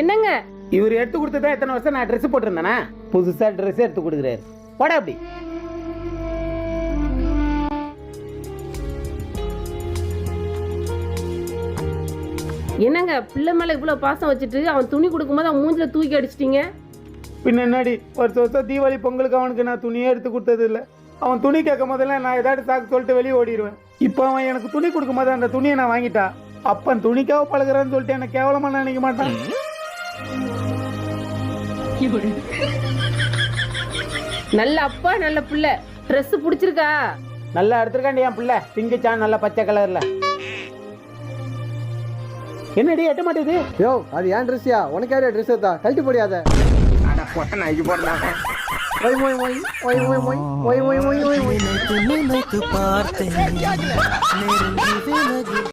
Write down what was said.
என்னங்க இவர் எடுத்து கொடுத்ததா எத்தனை வருஷம் நான் ட்ரெஸ் போட்டிருந்தேனா? புதுசா ட்ரெஸ் எடுத்து கொடுக்குறாரு. போடா அப்படி. என்னங்க பிள்ளை மேல இவ்வளவு பாசம் வச்சுட்டு அவன் துணி கொடுக்கும்போது அவன் மூஞ்சில தூக்கி அடிச்சிட்டீங்க. பின்ன என்னடி, வருஷம் தீபாவளி பொங்கலுக்கு அவனுக்கு நான் துணியே எடுத்து கொடுத்தது இல்லை. அவன் துணி கேட்கும் போதெல்லாம் நான் ஏதாவது சாக்கு சொல்லிட்டு வெளியே ஓடிடுவேன். இப்போ அவன் எனக்கு துணி கொடுக்கும் போது அந்த துணியை நான் வாங்கிட்டா அப்பன் துணிக்காக பழகுறான்னு சொல்லிட்டு எனக்கு கேவலமா நினைக்க மாட்டான். நல்ல அப்பா நல்ல பிள்ளை. ட்ரெஸ் பிடிச்சிருக்கா? நல்லா எடுத்துருக்காண்டி என் பிள்ளை. பிங்குச்சான் நல்ல பச்சை கலர்ல. என்னடி எட்ட மாட்டேது? யோ அது ஏன் ட்ரெஸ்ஸியா? உனக்கு யாரையா ட்ரெஸ் எடுத்தா? கழட்டி போடியாத. பொட்ட நாய்க்கு போடுறாங்க. ஒய் ஒய் ஒய் ஒய் ஒய் ஒய் ஒய் ஒய் ஒய் ஒய் ஒய்.